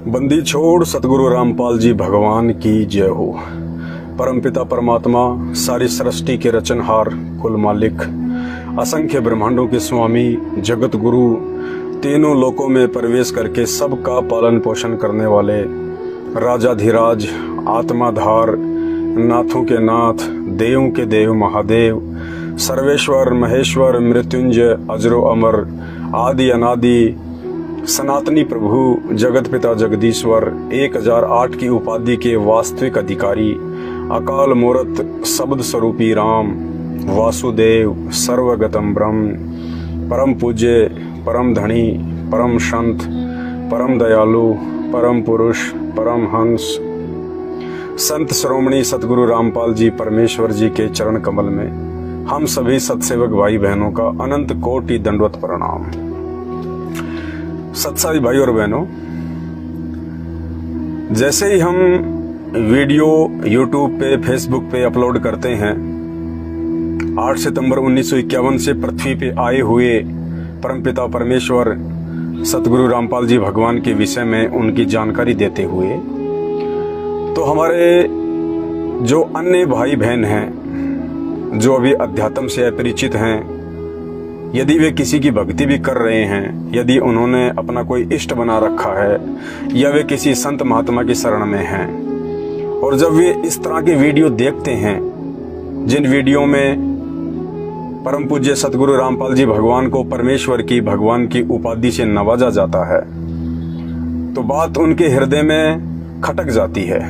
बंदी छोड़ सतगुरु रामपाल जी भगवान की जय हो। परमपिता परमात्मा, सारी सृष्टि के रचनहार, कुल मालिक, असंख्य ब्रह्मांडों के स्वामी, जगत गुरु, तीनों लोकों में प्रवेश करके सबका पालन पोषण करने वाले राजाधिराज, आत्माधार, नाथों के नाथ, देवों के देव महादेव, सर्वेश्वर महेश्वर, मृत्युंजय, अजरो अमर, आदि अनादि, सनातनी प्रभु, जगत पिता जगदीश्वर, 1008 की उपाधि के वास्तविक अधिकारी, अकाल मूर्त शब्द स्वरूपी राम, वासुदेव, सर्वगतम ब्रह्म, परम पूज्य, परम धनी, परम संत, परम दयालु, परम पुरुष, परम हंस, संत श्रोमणी सतगुरु रामपाल जी परमेश्वर जी के चरण कमल में हम सभी सत्सेवक भाई बहनों का अनंत कोटि दंडवत प्रणाम। सत्साई भाई और बहनों, जैसे ही हम वीडियो यूट्यूब पे, फेसबुक पे अपलोड करते हैं, 8 सितंबर 1951 से पृथ्वी पे आए हुए परमपिता परमेश्वर सतगुरु रामपाल जी भगवान के विषय में उनकी जानकारी देते हुए, तो हमारे जो अन्य भाई बहन हैं जो अभी अध्यात्म से अपरिचित हैं, यदि वे किसी की भक्ति भी कर रहे हैं, यदि उन्होंने अपना कोई इष्ट बना रखा है या वे किसी संत महात्मा की शरण में हैं, और जब वे इस तरह के वीडियो देखते हैं जिन वीडियो में परम पूज्य सतगुरु रामपाल जी भगवान को परमेश्वर की, भगवान की उपाधि से नवाजा जाता है, तो बात उनके हृदय में खटक जाती है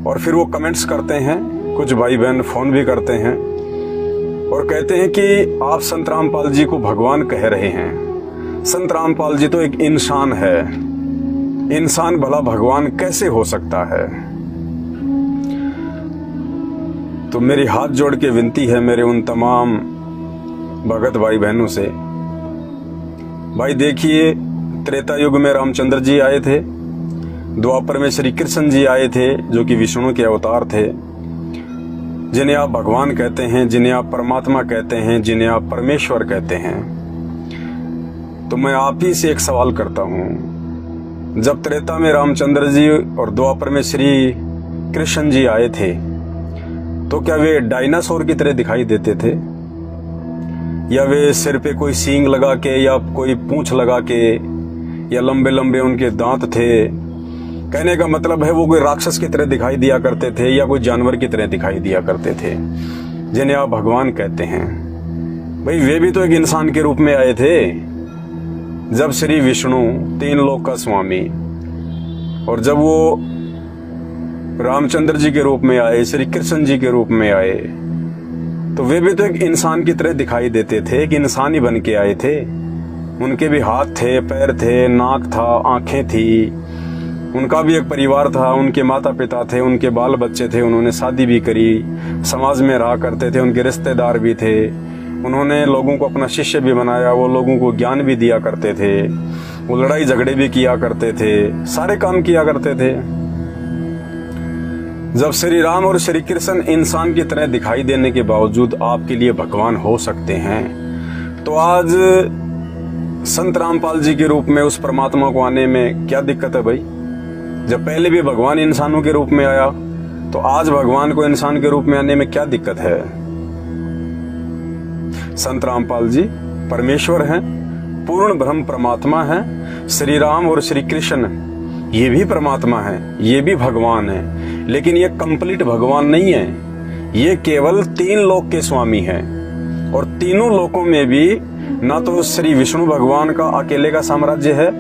और फिर वो कमेंट्स करते हैं। कुछ भाई बहन फोन भी करते हैं और कहते हैं कि आप संत रामपाल जी को भगवान कह रहे हैं। संत रामपाल जी तो एक इंसान है, इंसान भला भगवान कैसे हो सकता है? तो मेरी हाथ जोड़ के विनती है मेरे उन तमाम भगत भाई बहनों से, भाई देखिए, त्रेता युग में रामचंद्र जी आए थे, द्वापर में श्री कृष्ण जी आए थे जो कि विष्णु के अवतार थे, जिन्हें आप भगवान कहते हैं, जिन्हें आप परमात्मा कहते हैं, जिन्हें आप परमेश्वर कहते हैं। तो मैं आप ही से एक सवाल करता हूं, जब त्रेता में रामचंद्र जी और द्वापर में श्री कृष्ण जी आए थे, तो क्या वे डायनासोर की तरह दिखाई देते थे, या वे सिर पे कोई सींग लगा के या कोई पूंछ लगा के, या लंबे लंबे उनके दांत थे? कहने का मतलब है वो कोई राक्षस की तरह दिखाई दिया करते थे या कोई जानवर की तरह दिखाई दिया करते थे जिन्हें आप भगवान कहते हैं। भाई वे भी तो एक इंसान के रूप में आए थे। जब श्री विष्णु, तीन लोक का स्वामी, और जब वो रामचंद्र जी के रूप में आए, श्री कृष्ण जी के रूप में आए, तो वे भी तो एक इंसान की तरह दिखाई देते थे, एक इंसान ही बन के आए थे। उनके भी हाथ थे, पैर थे, नाक था, आंखें थी, उनका भी एक परिवार था, उनके माता पिता थे, उनके बाल बच्चे थे, उन्होंने शादी भी करी, समाज में रहा करते थे, उनके रिश्तेदार भी थे, उन्होंने लोगों को अपना शिष्य भी बनाया, वो लोगों को ज्ञान भी दिया करते थे, वो लड़ाई झगड़े भी किया करते थे, सारे काम किया करते थे। जब श्री राम और श्री कृष्ण इंसान की तरह दिखाई देने के बावजूद आपके लिए भगवान हो सकते हैं, तो आज संत रामपाल जी के रूप में उस परमात्मा को आने में क्या दिक्कत है भाई? जब पहले भी भगवान इंसानों के रूप में आया, तो आज भगवान को इंसान के रूप में आने में क्या दिक्कत है? संत रामपाल जी परमेश्वर हैं, पूर्ण ब्रह्म परमात्मा हैं। श्री राम और श्री कृष्ण ये भी परमात्मा हैं, ये भी भगवान हैं, लेकिन ये कंप्लीट भगवान नहीं है। ये केवल 3 लोक के स्वामी हैं, और तीनों लोकों में भी ना तो श्री विष्णु भगवान का अकेले का साम्राज्य है,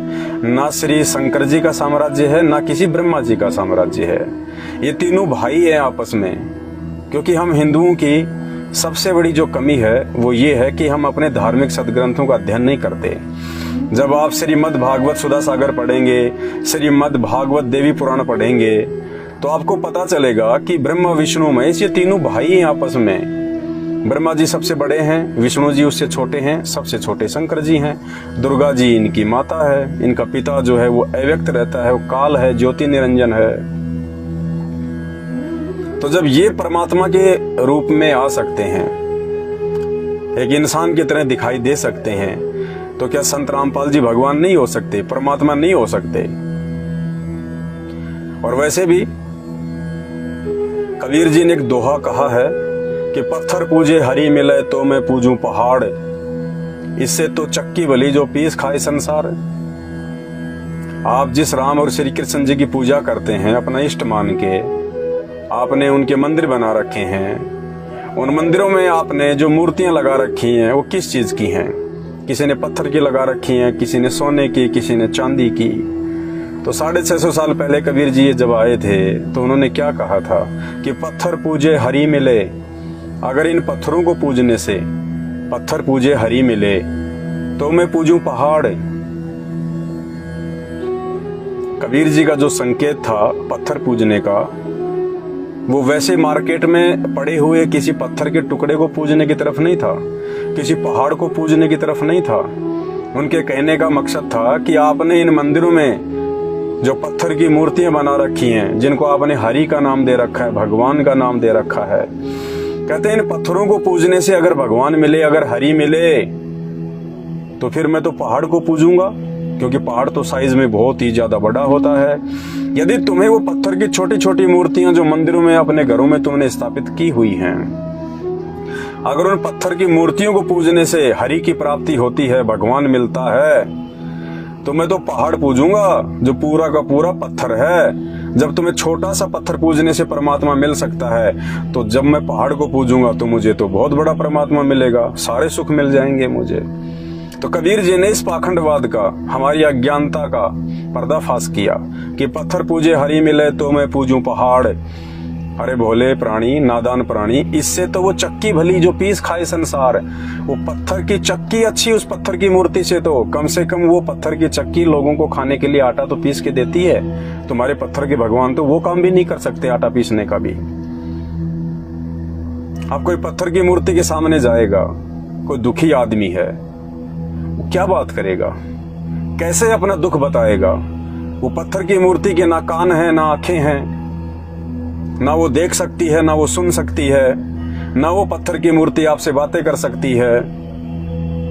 ना श्री शंकर जी का साम्राज्य है, ना किसी ब्रह्मा जी का साम्राज्य है। ये तीनों भाई हैं आपस में। क्योंकि हम हिंदुओं की सबसे बड़ी जो कमी है वो ये है कि हम अपने धार्मिक सदग्रंथों का अध्ययन नहीं करते। जब आप श्रीमद् भागवत सुधा सागर पढ़ेंगे, श्रीमद् भागवत देवी पुराण पढ़ेंगे, तो आपको पता चलेगा कि ब्रह्मा विष्णु महेश ये तीनों भाई हैं आपस में। ब्रह्मा जी सबसे बड़े हैं, विष्णु जी उससे छोटे हैं, सबसे छोटे शंकर जी हैं, दुर्गा जी इनकी माता है, इनका पिता जो है वो अव्यक्त रहता है, वो काल है, ज्योति निरंजन है। तो जब ये परमात्मा के रूप में आ सकते हैं, एक इंसान की तरह दिखाई दे सकते हैं, तो क्या संत रामपाल जी भगवान नहीं हो सकते, परमात्मा नहीं हो सकते? और वैसे भी कबीर जी ने एक दोहा कहा है कि पत्थर पूजे हरि मिले तो मैं पूजूं पहाड़, इससे तो चक्की भली जो पीस खाए संसार। आप जिस राम और श्री कृष्ण जी की पूजा करते हैं अपना इष्ट मान के, आपने उनके मंदिर बना रखे हैं, उन मंदिरों में आपने जो मूर्तियां लगा रखी हैं वो किस चीज की हैं? किसी ने पत्थर की लगा रखी हैं, किसी ने सोने की, किसी ने चांदी की। तो 650 साल पहले कबीर जी जब आए थे तो उन्होंने क्या कहा था कि पत्थर पूजे हरि मिले। अगर इन पत्थरों को पूजने से पत्थर पूजे हरि मिले तो मैं पूजूं पहाड़। कबीर जी का जो संकेत था पत्थर पूजने का, वो वैसे मार्केट में पड़े हुए किसी पत्थर के टुकड़े को पूजने की तरफ नहीं था, किसी पहाड़ को पूजने की तरफ नहीं था। उनके कहने का मकसद था कि आपने इन मंदिरों में जो पत्थर की मूर्तियां बना रखी हैं, जिनको आपने हरि का नाम दे रखा है, भगवान का नाम दे रखा है, कहते हैं इन पत्थरों को पूजने से अगर भगवान मिले, अगर हरि मिले, तो फिर मैं तो पहाड़ को पूजूंगा, क्योंकि पहाड़ तो साइज में बहुत ही ज्यादा बड़ा होता है। यदि तुम्हें वो पत्थर की छोटी छोटी मूर्तियां जो मंदिरों में अपने घरों में तुमने स्थापित की हुई हैं, अगर उन पत्थर की मूर्तियों को पूजने से हरि की प्राप्ति होती है, भगवान मिलता है, तो मैं तो पहाड़ पूजूंगा जो पूरा का पूरा पत्थर है। जब तुम्हें छोटा सा पत्थर पूजने से परमात्मा मिल सकता है, तो जब मैं पहाड़ को पूजूंगा तो मुझे तो बहुत बड़ा परमात्मा मिलेगा, सारे सुख मिल जाएंगे मुझे। तो कबीर जी ने इस पाखंडवाद का, हमारी अज्ञानता का पर्दाफाश किया कि पत्थर पूजे हरि मिले तो मैं पूजूं पहाड़। अरे भोले प्राणी, नादान प्राणी, इससे तो वो चक्की भली जो पीस खाए संसार। वो पत्थर की चक्की अच्छी उस पत्थर की मूर्ति से तो कम से कम वो पत्थर की चक्की लोगों को खाने के लिए आटा तो पीस के देती है। तुम्हारे पत्थर के भगवान तो वो काम भी नहीं कर सकते, आटा पीसने का भी। अब कोई पत्थर की मूर्ति के सामने जाएगा, कोई दुखी आदमी है, वो क्या बात करेगा, कैसे अपना दुख बताएगा? वो पत्थर की मूर्ति के ना कान है, ना आंखें हैं, ना वो देख सकती है, ना वो सुन सकती है, ना वो पत्थर की मूर्ति आपसे बातें कर सकती है,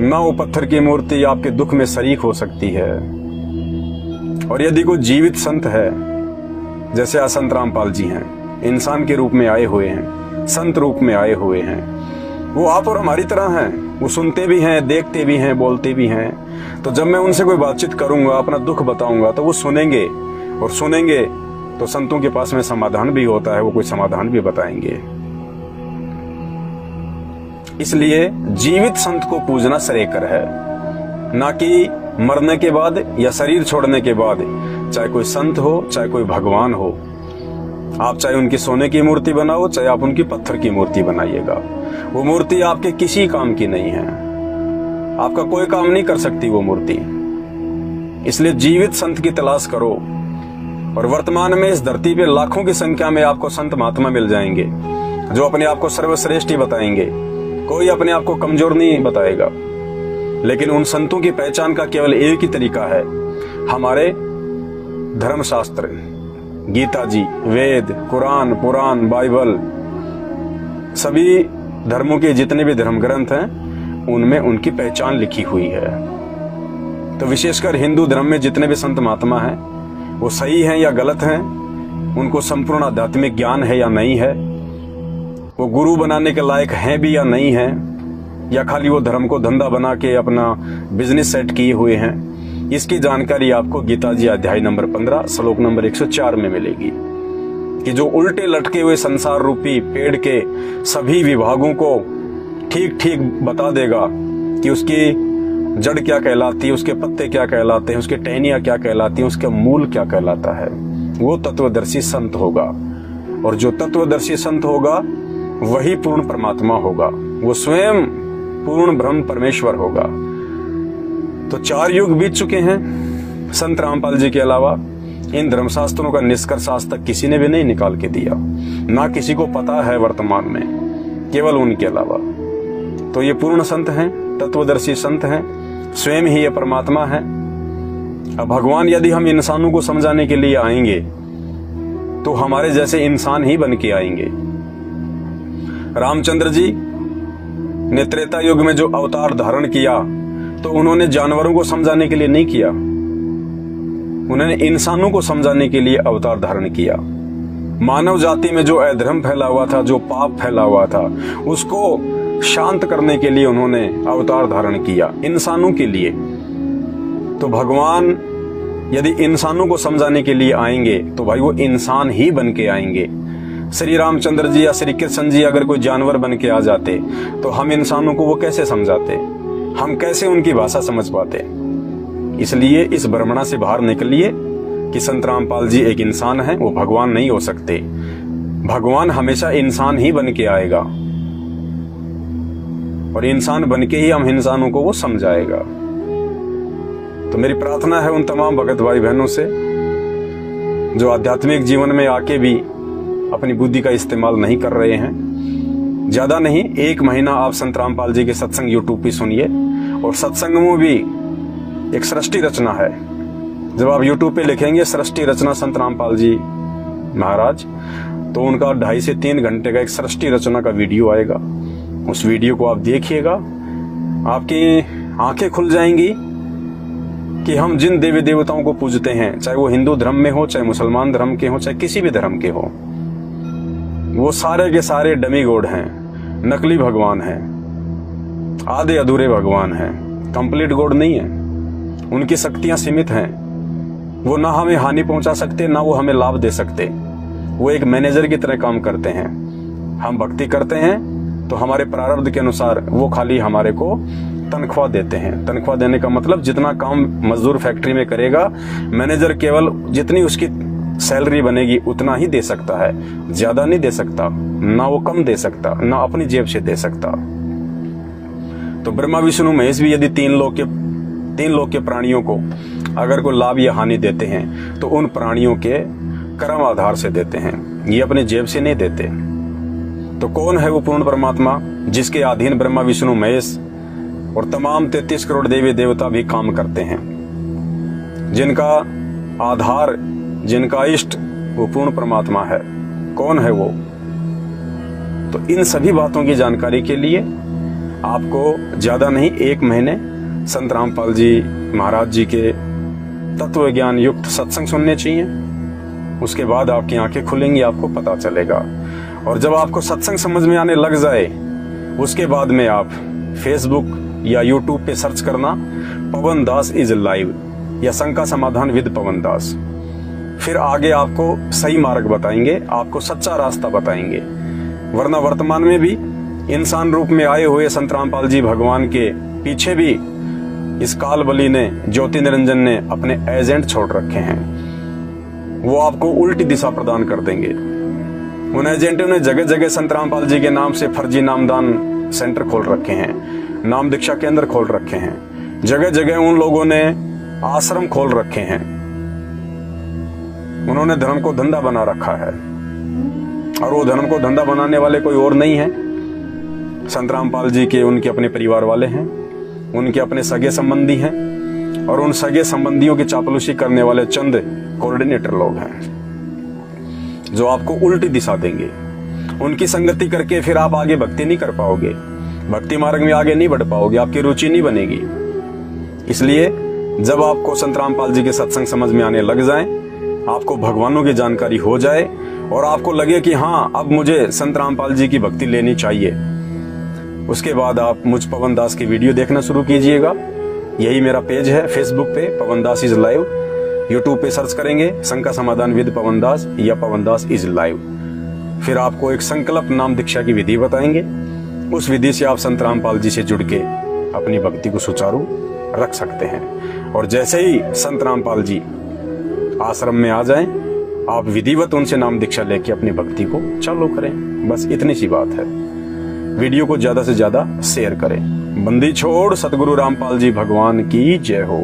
ना वो पत्थर की मूर्ति आपके दुख में शरीक हो सकती है। और यदि कोई जीवित संत है, जैसे आज संत रामपाल जी हैं, इंसान के रूप में आए हुए हैं, संत रूप में आए हुए हैं, वो आप और हमारी तरह हैं, वो सुनते भी हैं, देखते भी हैं, बोलते भी हैं। तो जब मैं उनसे कोई बातचीत करूंगा, अपना दुख बताऊंगा, तो वो सुनेंगे, और सुनेंगे तो संतों के पास में समाधान भी होता है, वो कोई समाधान भी बताएंगे। इसलिए जीवित संत को पूजना श्रेयकर है, ना कि मरने के बाद या शरीर छोड़ने के बाद। चाहे कोई संत हो, चाहे कोई भगवान हो, आप चाहे उनकी सोने की मूर्ति बनाओ, चाहे आप उनकी पत्थर की मूर्ति बनाइएगा, वो मूर्ति आपके किसी काम की नहीं है, आपका कोई काम नहीं कर सकती वो मूर्ति। इसलिए जीवित संत की तलाश करो। और वर्तमान में इस धरती पे लाखों की संख्या में आपको संत महात्मा मिल जाएंगे जो अपने आप को सर्वश्रेष्ठ ही बताएंगे, कोई अपने आप को कमजोर नहीं बताएगा। लेकिन उन संतों की पहचान का केवल एक ही तरीका है, हमारे धर्मशास्त्र, गीता जी, वेद, कुरान, पुराण, बाइबल, सभी धर्मों के जितने भी धर्म ग्रंथ हैं उनमें उनकी पहचान लिखी हुई है। तो विशेषकर हिंदू धर्म में जितने भी संत महात्मा हैं वो सही हैं या गलत हैं, उनको संपूर्ण आध्यात्मिक ज्ञान है या नहीं है, वो गुरु बनाने के लायक हैं भी या नहीं है, या खाली वो धर्म को धंधा बना के अपना बिजनेस सेट किए हुए हैं, इसकी जानकारी आपको गीता जी अध्याय नंबर 15 श्लोक नंबर 104 में मिलेगी कि जो उल्टे लटके हुए संसार रूपी पेड़ के सभी विभागों को ठीक ठीक बता देगा कि उसकी जड़ क्या कहलाती है, उसके पत्ते क्या कहलाते हैं, उसके टहनियां क्या कहलाती हैं, उसका मूल क्या कहलाता है, वो तत्वदर्शी संत होगा। और जो तत्वदर्शी संत होगा वही पूर्ण परमात्मा होगा, वो स्वयं पूर्ण ब्रह्म परमेश्वर होगा। तो 4 युग बीत चुके हैं संत रामपाल जी के अलावा। इन धर्मशास्त्रों का निष्कर्ष आज तक किसी ने भी नहीं निकाल के दिया, ना किसी को पता है वर्तमान में, केवल उनके अलावा। तो ये पूर्ण संत हैं, तत्वदर्शी संत हैं, स्वयं ही ये परमात्मा है। अब भगवान यदि हम इंसानों को समझाने के लिए आएंगे तो हमारे जैसे इंसान ही बन के आएंगे। रामचंद्र जी ने त्रेता युग में जो अवतार धारण किया तो उन्होंने जानवरों को समझाने के लिए नहीं किया, उन्होंने इंसानों को समझाने के लिए अवतार धारण किया। मानव जाति में जो अधर्म फैला हुआ था, जो पाप फैला हुआ था, उसको शांत करने के लिए उन्होंने अवतार धारण किया, इंसानों के लिए। तो भगवान यदि इंसानों को समझाने के लिए आएंगे तो भाई वो इंसान ही बन के आएंगे। श्री रामचंद्र जी या श्री कृष्ण जी अगर कोई जानवर बन के आ जाते तो हम इंसानों को वो कैसे समझाते, हम कैसे उनकी भाषा समझ पाते। इसलिए इस भ्रमणा से बाहर निकलिए कि संत रामपाल जी एक इंसान है, वो भगवान नहीं हो सकते। भगवान हमेशा इंसान ही बन के आएगा और इंसान बन के ही हम इंसानों को वो समझाएगा। तो मेरी प्रार्थना है उन तमाम भगत भाई बहनों से जो आध्यात्मिक जीवन में आके भी अपनी बुद्धि का इस्तेमाल नहीं कर रहे हैं। ज्यादा नहीं, 1 महीना आप संत रामपाल जी के सत्संग यूट्यूब पे सुनिए। और सत्संग में भी एक सृष्टि रचना है। जब आप यूट्यूब पे लिखेंगे सृष्टि रचना संत रामपाल जी महाराज, तो उनका 2.5 से 3 घंटे का एक सृष्टि रचना का वीडियो आएगा। उस वीडियो को आप देखिएगा, आपकी आंखें खुल जाएंगी कि हम जिन देवी देवताओं को पूजते हैं, चाहे वो हिंदू धर्म में हो, चाहे मुसलमान धर्म के हो, चाहे किसी भी धर्म के हो, वो सारे के सारे डमी गॉड हैं, नकली भगवान हैं, आधे अधूरे भगवान हैं, कंप्लीट गॉड नहीं है। उनकी शक्तियां सीमित हैं। वो ना हमें हानि पहुंचा सकते, ना वो हमें लाभ दे सकते। वो एक मैनेजर की तरह काम करते हैं। हम भक्ति करते हैं तो हमारे प्रारब्ध के अनुसार वो खाली हमारे को तनख्वाह देते हैं। तनख्वाह देने का मतलब जितना काम मजदूर फैक्ट्री में करेगा, मैनेजर केवल जितनी उसकी सैलरी बनेगी उतना ही दे सकता है, ज्यादा नहीं दे सकता, ना वो कम दे सकता, ना अपनी जेब से दे सकता। तो ब्रह्मा विष्णु महेश भी यदि 3 लोक के प्राणियों को अगर कोई लाभ या हानि देते हैं तो उन प्राणियों के कर्म आधार से देते हैं, ये अपने जेब से नहीं देते। तो कौन है वो पूर्ण परमात्मा जिसके अधीन ब्रह्मा विष्णु महेश और तमाम 33 करोड़ देवी देवता भी काम करते हैं, जिनका आधार, जिनका इष्ट वो पूर्ण परमात्मा है। कौन है वो? तो इन सभी बातों की जानकारी के लिए आपको ज्यादा नहीं 1 महीने संत रामपाल जी महाराज जी के तत्व ज्ञान युक्त सत्संग सुनने चाहिए। उसके बाद आपकी आंखें खुलेंगी, आपको पता चलेगा। और जब आपको सत्संग समझ में आने लग जाए, उसके बाद में आप फेसबुक या यूट्यूब पे सर्च करना पवन दास इज लाइव या शंका समाधान विद पवन दास। फिर आगे आपको सही मार्ग बताएंगे, आपको सच्चा रास्ता बताएंगे। वरना वर्तमान में भी इंसान रूप में आए हुए संत रामपाल जी भगवान के पीछे भी इस काल बली ने, ज्योति निरंजन ने अपने एजेंट छोड़ रखे हैं। वो आपको उल्टी दिशा प्रदान कर देंगे। उन एजेंटों ने जगह जगह संत रामपाल जी के नाम से फर्जी नामदान सेंटर खोल रखे हैं, नाम दीक्षा केंद्र खोल रखे हैं। जगह जगह उन लोगों ने आश्रम खोल रखे हैं। उन्होंने धर्म को धंधा बना रखा है और वो धर्म को धंधा बनाने वाले कोई और नहीं है, संत रामपाल जी के उनके अपने परिवार वाले हैं, उनके अपने सगे संबंधी हैं और उन सगे संबंधियों की चापलूसी करने वाले चंद कोऑर्डिनेटर लोग हैं जो आपको उल्टी दिशा देंगे। उनकी संगति करके फिर आप आगे भक्ति नहीं कर पाओगे, भक्ति मार्ग में आगे नहीं बढ़ पाओगे, आपकी रुचि नहीं बनेगी। इसलिए जब आपको संत रामपाल जी के सत्संग समझ में आने लग जाए, आपको भगवानों की जानकारी हो जाए और आपको लगे कि हाँ अब मुझे संत रामपाल जी की भक्ति लेनी चाहिए, उसके बाद आप मुझ पवन दास की वीडियो देखना शुरू कीजिएगा। यही मेरा पेज है फेसबुक पे, पवन दास इज लाइव। यूट्यूब पे सर्च करेंगे शंका समाधान विद पवन दास या पवन दास इज लाइव। फिर आपको एक संकल्प नाम दीक्षा की विधि बताएंगे। उस विधि से आप संत रामपाल जी से जुड़ के अपनी भक्ति को सुचारू रख सकते हैं। और जैसे ही संत रामपाल जी आश्रम में आ जाएं, आप विधिवत उनसे नाम दीक्षा लेके अपनी भक्ति को चालू करें। बस इतनी सी बात है। वीडियो को ज्यादा से ज्यादा शेयर करें। बंदी छोड़ सतगुरु रामपाल जी भगवान की जय हो।